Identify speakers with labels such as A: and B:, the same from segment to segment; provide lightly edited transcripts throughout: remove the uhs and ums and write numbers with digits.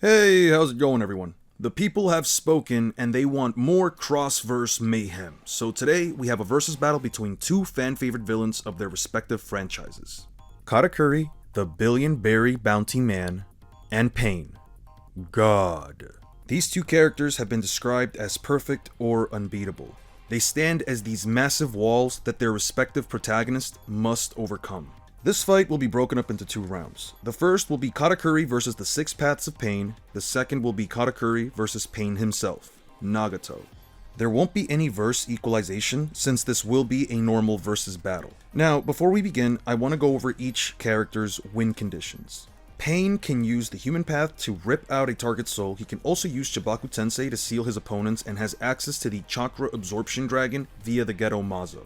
A: Hey, how's it going, everyone? The people have spoken and they want more cross-verse mayhem. So today we have a versus battle between two fan-favorite villains of their respective franchises. Katakuri, the billion-berry bounty man, and Pain, God. These two characters have been described as perfect or unbeatable. They stand as these massive walls that their respective protagonists must overcome. This fight will be broken up into two rounds. The first will be Katakuri versus the Six Paths of Pain. The second will be Katakuri versus Pain himself, Nagato. There won't be any verse equalization since this will be a normal versus battle. Now, before we begin, I want to go over each character's win conditions. Pain can use the human path to rip out a target's soul. He can also use Chibaku Tensei to seal his opponents and has access to the Chakra Absorption Dragon via the Geto Mazo.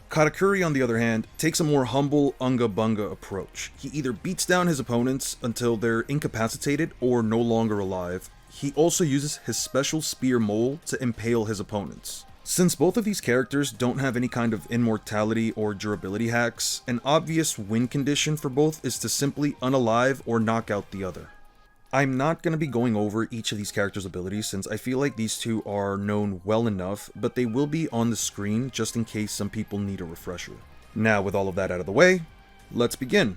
A: Katakuri, on the other hand, takes a more humble Unga Bunga approach. He either beats down his opponents until they're incapacitated or no longer alive. He also uses his special spear mole to impale his opponents. Since both of these characters don't have any kind of immortality or durability hacks, an obvious win condition for both is to simply unalive or knock out the other. I'm not going to be going over each of these characters' abilities since I feel like these two are known well enough, but they will be on the screen just in case some people need a refresher. Now, with all of that out of the way, let's begin.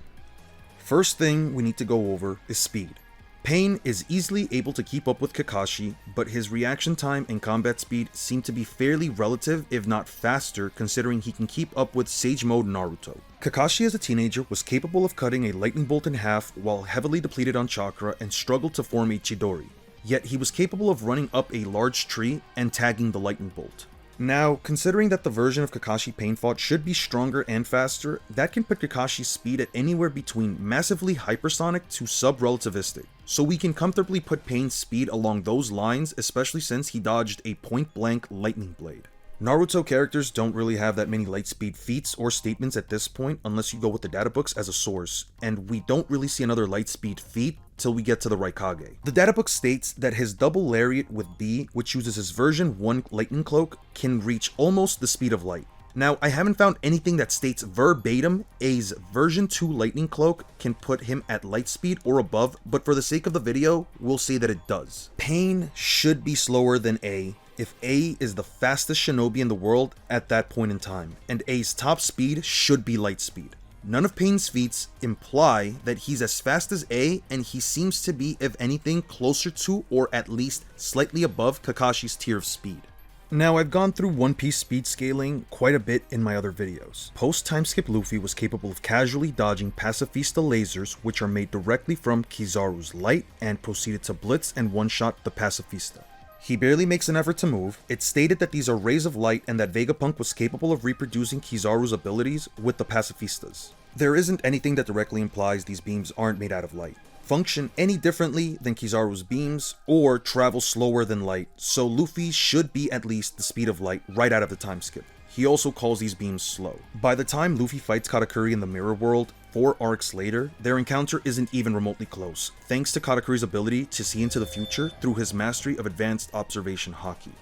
A: First thing we need to go over is speed. Pain is easily able to keep up with Kakashi, but his reaction time and combat speed seem to be fairly relative, if not faster, considering he can keep up with Sage Mode Naruto. Kakashi as a teenager was capable of cutting a lightning bolt in half while heavily depleted on chakra and struggled to form a Chidori, yet he was capable of running up a large tree and tagging the lightning bolt. Now, considering that the version of Kakashi Pain fought should be stronger and faster, that can put Kakashi's speed at anywhere between massively hypersonic to sub-relativistic. So we can comfortably put Pain's speed along those lines, especially since he dodged a point-blank lightning blade. Naruto characters don't really have that many light speed feats or statements at this point unless you go with the data books as a source, and we don't really see another light speed feat till we get to the Raikage. The databook states that his double lariat with B, which uses his version 1 lightning cloak, can reach almost the speed of light. Now, I haven't found anything that states verbatim A's version 2 lightning cloak can put him at light speed or above, but for the sake of the video, we'll say that it does. Pain should be slower than A, if A is the fastest shinobi in the world at that point in time, and A's top speed should be light speed. None of Pain's feats imply that he's as fast as A, and he seems to be, if anything, closer to or at least slightly above Kakashi's tier of speed. Now, I've gone through One Piece speed scaling quite a bit in my other videos. Post-timeskip Luffy was capable of casually dodging Pacifista lasers, which are made directly from Kizaru's light, and proceeded to blitz and one-shot the Pacifista. He barely makes an effort to move. It's stated that these are rays of light and that Vegapunk was capable of reproducing Kizaru's abilities with the Pacifistas. There isn't anything that directly implies these beams aren't made out of light, function any differently than Kizaru's beams, or travel slower than light, so Luffy should be at least the speed of light right out of the time skip. He also calls these beams slow. By the time Luffy fights Katakuri in the Mirror World, 4 arcs later, their encounter isn't even remotely close, thanks to Katakuri's ability to see into the future through his mastery of advanced observation haki.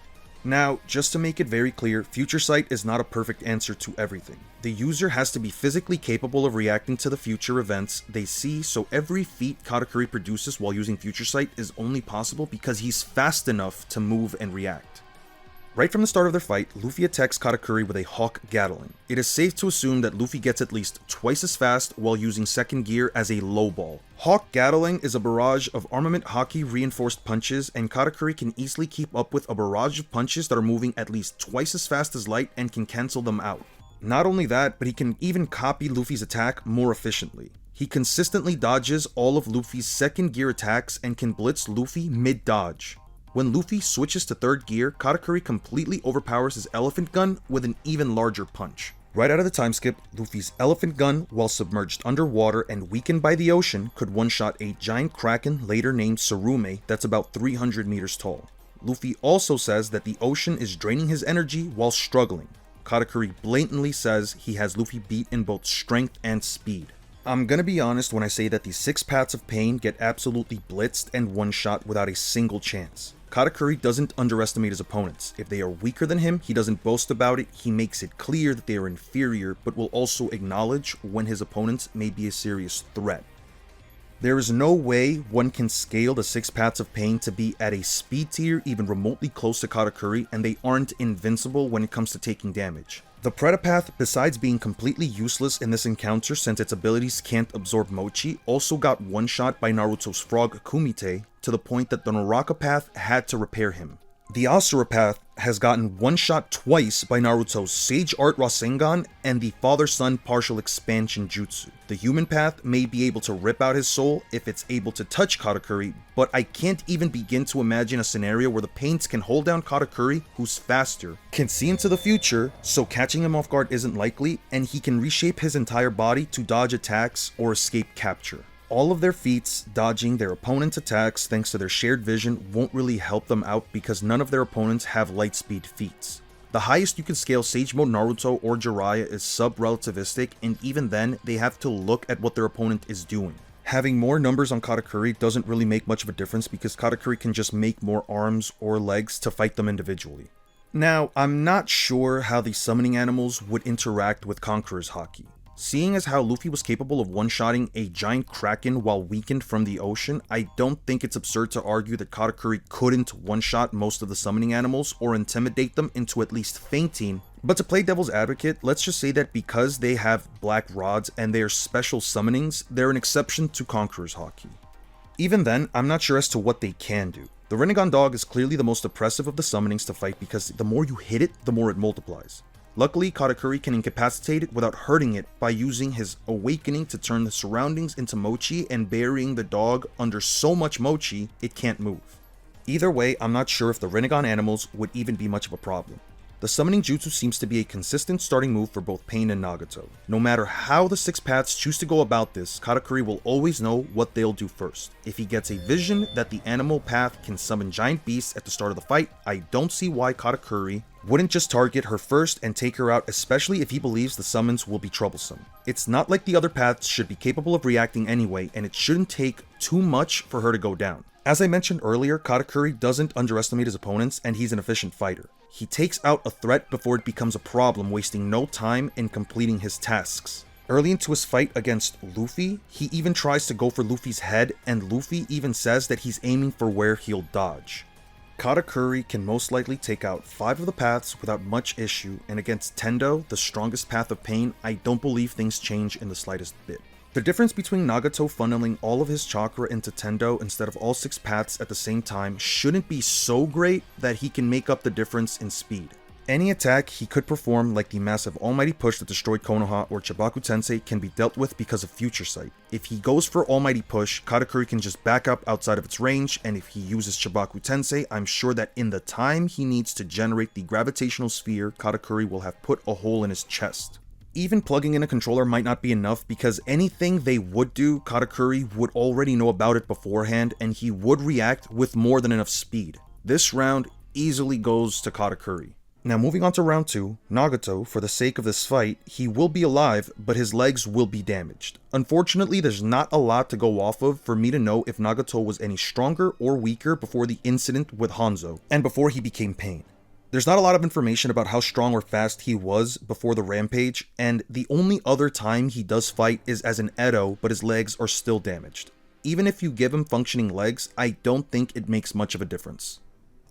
A: Now, just to make it very clear, Future Sight is not a perfect answer to everything. The user has to be physically capable of reacting to the future events they see, so every feat Katakuri produces while using Future Sight is only possible because he's fast enough to move and react. Right from the start of their fight, Luffy attacks Katakuri with a Hawk Gatling. It is safe to assume that Luffy gets at least twice as fast while using second gear as a low ball. Hawk Gatling is a barrage of armament haki reinforced punches, and Katakuri can easily keep up with a barrage of punches that are moving at least twice as fast as light and can cancel them out. Not only that, but he can even copy Luffy's attack more efficiently. He consistently dodges all of Luffy's second gear attacks and can blitz Luffy mid-dodge. When Luffy switches to third gear, Katakuri completely overpowers his elephant gun with an even larger punch. Right out of the time skip, Luffy's elephant gun, while submerged underwater and weakened by the ocean, could one-shot a giant kraken later named Sarume that's about 300 meters tall. Luffy also says that the ocean is draining his energy while struggling. Katakuri blatantly says he has Luffy beat in both strength and speed. I'm gonna be honest when I say that the 6 Paths of Pain get absolutely blitzed and one-shot without a single chance. Katakuri doesn't underestimate his opponents. If they are weaker than him, he doesn't boast about it, he makes it clear that they are inferior, but will also acknowledge when his opponents may be a serious threat. There is no way one can scale the 6 paths of pain to be at a speed tier even remotely close to Katakuri, and they aren't invincible when it comes to taking damage. The Predapath, besides being completely useless in this encounter since its abilities can't absorb Mochi, also got one-shot by Naruto's frog Kumite to the point that the Naraka Path had to repair him. The Asura Path has gotten one-shot twice by Naruto's Sage Art Rasengan and the Father-Son Partial Expansion Jutsu. The Human Path may be able to rip out his soul if it's able to touch Katakuri, but I can't even begin to imagine a scenario where the Paints can hold down Katakuri, who's faster, can see into the future, so catching him off guard isn't likely, and he can reshape his entire body to dodge attacks or escape capture. All of their feats dodging their opponent's attacks thanks to their shared vision won't really help them out because none of their opponents have light speed feats. The highest you can scale Sage Mode Naruto or Jiraiya is sub-relativistic, and even then, they have to look at what their opponent is doing. Having more numbers on Katakuri doesn't really make much of a difference because Katakuri can just make more arms or legs to fight them individually. Now, I'm not sure how the summoning animals would interact with Conqueror's Haki. Seeing as how Luffy was capable of one-shotting a giant kraken while weakened from the ocean, I don't think it's absurd to argue that Katakuri couldn't one-shot most of the summoning animals or intimidate them into at least fainting. But to play devil's advocate, let's just say that because they have black rods and they are special summonings, they're an exception to Conqueror's Haki. Even then, I'm not sure as to what they can do. The Rinnegan Dog is clearly the most oppressive of the summonings to fight because the more you hit it, the more it multiplies. Luckily, Katakuri can incapacitate it without hurting it by using his awakening to turn the surroundings into mochi and burying the dog under so much mochi it can't move. Either way, I'm not sure if the Rinnegan animals would even be much of a problem. The summoning jutsu seems to be a consistent starting move for both Pain and Nagato. No matter how the 6 paths choose to go about this, Katakuri will always know what they'll do first. If he gets a vision that the animal path can summon giant beasts at the start of the fight, I don't see why Katakuri wouldn't just target her first and take her out, especially if he believes the summons will be troublesome. It's not like the other paths should be capable of reacting anyway, and it shouldn't take too much for her to go down. As I mentioned earlier, Katakuri doesn't underestimate his opponents, and he's an efficient fighter. He takes out a threat before it becomes a problem, wasting no time in completing his tasks. Early into his fight against Luffy, he even tries to go for Luffy's head, and Luffy even says that he's aiming for where he'll dodge. Katakuri can most likely take out 5 of the paths without much issue, and against Tendo, the strongest path of pain, I don't believe things change in the slightest bit. The difference between Nagato funneling all of his chakra into Tendo instead of all 6 paths at the same time shouldn't be so great that he can make up the difference in speed. Any attack he could perform, like the massive almighty push that destroyed Konoha or Chibaku Tensei, can be dealt with because of Future Sight. If he goes for almighty push, Katakuri can just back up outside of its range, and if he uses Chibaku Tensei, I'm sure that in the time he needs to generate the gravitational sphere, Katakuri will have put a hole in his chest. Even plugging in a controller might not be enough because anything they would do, Katakuri would already know about it beforehand, and he would react with more than enough speed. This round easily goes to Katakuri. Now moving on to round 2, Nagato, for the sake of this fight, he will be alive, but his legs will be damaged. Unfortunately, there's not a lot to go off of for me to know if Nagato was any stronger or weaker before the incident with Hanzo, and before he became Pain. There's not a lot of information about how strong or fast he was before the rampage, and the only other time he does fight is as an Edo, but his legs are still damaged. Even if you give him functioning legs, I don't think it makes much of a difference.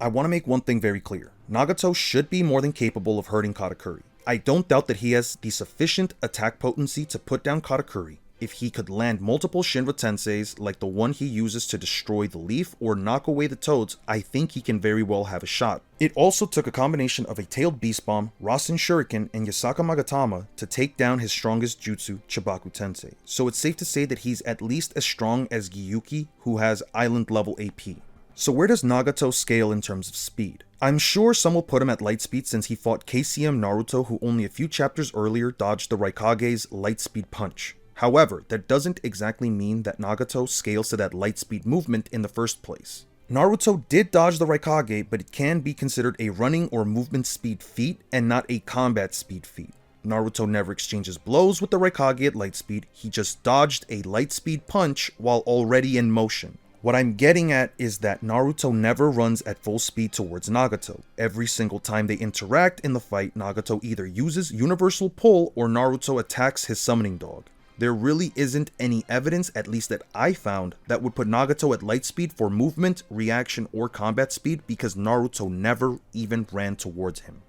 A: I want to make one thing very clear. Nagato should be more than capable of hurting Katakuri. I don't doubt that he has the sufficient attack potency to put down Katakuri. If he could land multiple Shinra Tenseis like the one he uses to destroy the leaf or knock away the toads, I think he can very well have a shot. It also took a combination of a tailed beast bomb, Rasen Shuriken, and Yasaka Magatama to take down his strongest jutsu, Chibaku Tensei. So it's safe to say that he's at least as strong as Gyuki, who has island level AP. So where does Nagato scale in terms of speed? I'm sure some will put him at light speed since he fought KCM Naruto, who only a few chapters earlier dodged the Raikage's light speed punch. However, that doesn't exactly mean that Nagato scales to that light speed movement in the first place. Naruto did dodge the Raikage, but it can be considered a running or movement speed feat and not a combat speed feat. Naruto never exchanges blows with the Raikage at light speed, he just dodged a light speed punch while already in motion. What I'm getting at is that Naruto never runs at full speed towards Nagato. Every single time they interact in the fight, Nagato either uses Universal Pull or Naruto attacks his summoning dog. There really isn't any evidence, at least that I found, that would put Nagato at light speed for movement, reaction, or combat speed because Naruto never even ran towards him.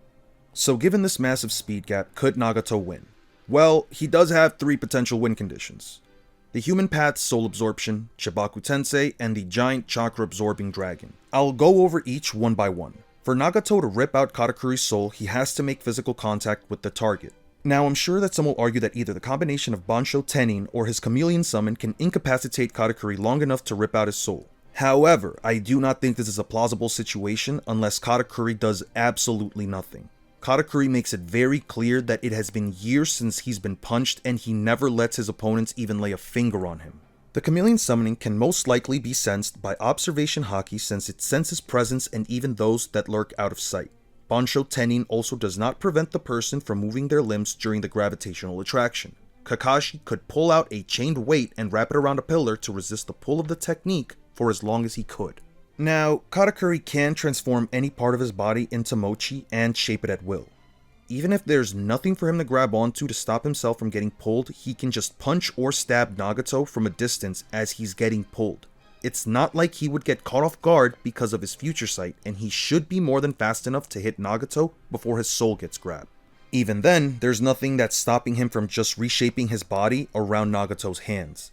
A: So given this massive speed gap, could Nagato win? Well, he does have 3 potential win conditions: the human path soul absorption, Chibaku Tensei, and the giant chakra absorbing dragon. I'll go over each one by one. For Nagato to rip out Katakuri's soul, he has to make physical contact with the target. Now, I'm sure that some will argue that either the combination of Bansho Tenin or his chameleon summon can incapacitate Katakuri long enough to rip out his soul. However, I do not think this is a plausible situation unless Katakuri does absolutely nothing. Katakuri makes it very clear that it has been years since he's been punched and he never lets his opponents even lay a finger on him. The chameleon summoning can most likely be sensed by observation haki since it senses presence and even those that lurk out of sight. Bansho Tenin also does not prevent the person from moving their limbs during the gravitational attraction. Kakashi could pull out a chained weight and wrap it around a pillar to resist the pull of the technique for as long as he could. Now, Katakuri can transform any part of his body into mochi and shape it at will. Even if there's nothing for him to grab onto to stop himself from getting pulled, he can just punch or stab Nagato from a distance as he's getting pulled. It's not like he would get caught off guard because of his future sight, and he should be more than fast enough to hit Nagato before his soul gets grabbed. Even then, there's nothing that's stopping him from just reshaping his body around Nagato's hands.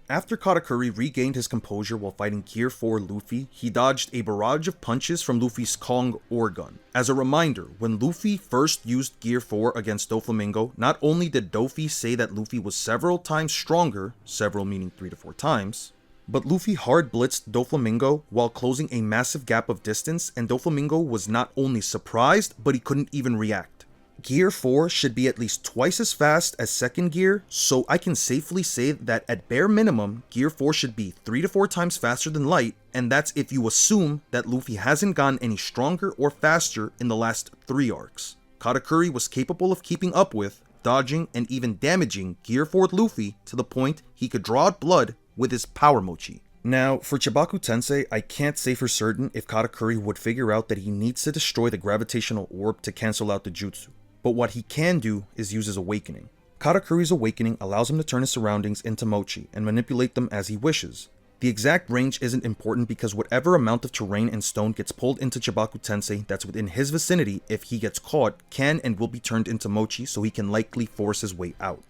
A: After Katakuri regained his composure while fighting Gear 4 Luffy, he dodged a barrage of punches from Luffy's Kong Ore Gun. As a reminder, when Luffy first used Gear 4 against Doflamingo, not only did Dofi say that Luffy was several times stronger, several meaning 3 to 4 times, but Luffy hard blitzed Doflamingo while closing a massive gap of distance, and Doflamingo was not only surprised, but he couldn't even react. Gear 4 should be at least twice as fast as second gear, so I can safely say that at bare minimum, Gear 4 should be 3 to 4 times faster than light, and that's if you assume that Luffy hasn't gotten any stronger or faster in the last 3 arcs. Katakuri was capable of keeping up with, dodging, and even damaging Gear 4 Luffy to the point he could draw out blood with his power mochi. Now, for Chibaku Tensei, I can't say for certain if Katakuri would figure out that he needs to destroy the gravitational orb to cancel out the jutsu. But what he can do is use his awakening. Katakuri's awakening allows him to turn his surroundings into mochi and manipulate them as he wishes. The exact range isn't important because whatever amount of terrain and stone gets pulled into Chibaku Tensei that's within his vicinity, if he gets caught, can and will be turned into mochi, so he can likely force his way out.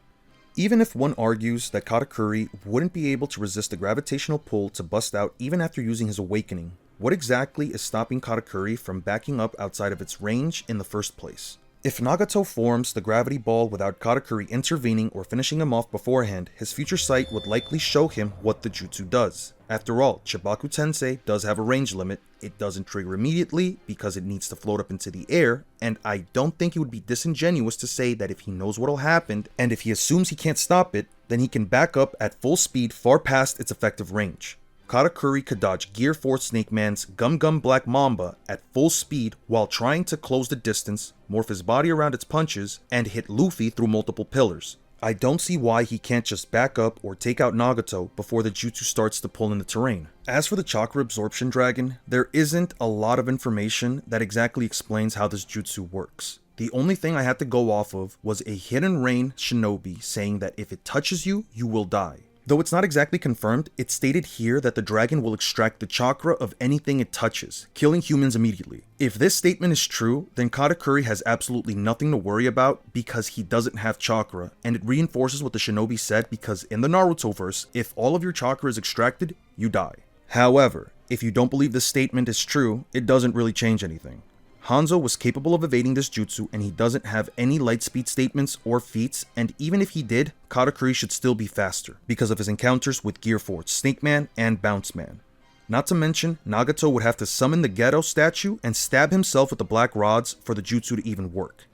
A: Even if one argues that Katakuri wouldn't be able to resist the gravitational pull to bust out even after using his awakening, what exactly is stopping Katakuri from backing up outside of its range in the first place? If Nagato forms the gravity ball without Katakuri intervening or finishing him off beforehand, his future sight would likely show him what the jutsu does. After all, Chibaku Tensei does have a range limit. It doesn't trigger immediately because it needs to float up into the air, and I don't think it would be disingenuous to say that if he knows what'll happen, and if he assumes he can't stop it, then he can back up at full speed far past its effective range. Katakuri could dodge Gear 4 Snake Man's Gum Gum Black Mamba at full speed while trying to close the distance, morph his body around its punches, and hit Luffy through multiple pillars. I don't see why he can't just back up or take out Nagato before the jutsu starts to pull in the terrain. As for the Chakra Absorption Dragon, there isn't a lot of information that exactly explains how this jutsu works. The only thing I had to go off of was a Hidden Rain shinobi saying that if it touches you, you will die. Though it's not exactly confirmed, it's stated here that the dragon will extract the chakra of anything it touches, killing humans immediately. If this statement is true, then Katakuri has absolutely nothing to worry about because he doesn't have chakra, and it reinforces what the shinobi said because in the Naruto verse, if all of your chakra is extracted, you die. However, if you don't believe this statement is true, it doesn't really change anything. Hanzo was capable of evading this jutsu and he doesn't have any light speed statements or feats, and even if he did, Katakuri should still be faster because of his encounters with Gear 4 Snake Man and Bounce Man. Not to mention, Nagato would have to summon the Geto statue and stab himself with the black rods for the jutsu to even work.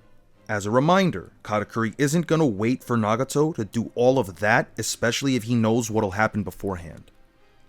A: As a reminder, Katakuri isn't gonna wait for Nagato to do all of that, especially if he knows what'll happen beforehand.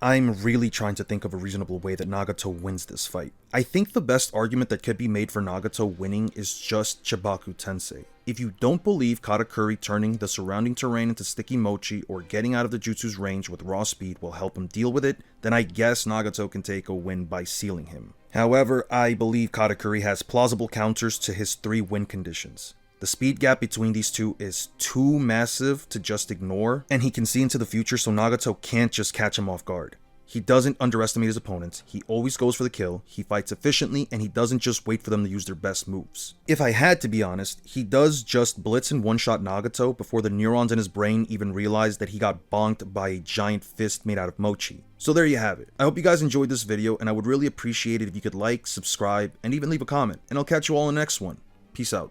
A: I'm really trying to think of a reasonable way that Nagato wins this fight. I think the best argument that could be made for Nagato winning is just Chibaku Tensei. If you don't believe Katakuri turning the surrounding terrain into sticky mochi or getting out of the jutsu's range with raw speed will help him deal with it, then I guess Nagato can take a win by sealing him. However, I believe Katakuri has plausible counters to his 3 win conditions. The speed gap between these two is too massive to just ignore, and he can see into the future, so Nagato can't just catch him off guard. He doesn't underestimate his opponents, he always goes for the kill, he fights efficiently, and he doesn't just wait for them to use their best moves. If I had to be honest, he does just blitz and one-shot Nagato before the neurons in his brain even realize that he got bonked by a giant fist made out of mochi. So there you have it. I hope you guys enjoyed this video, and I would really appreciate it if you could like, subscribe, and even leave a comment, and I'll catch you all in the next one. Peace out.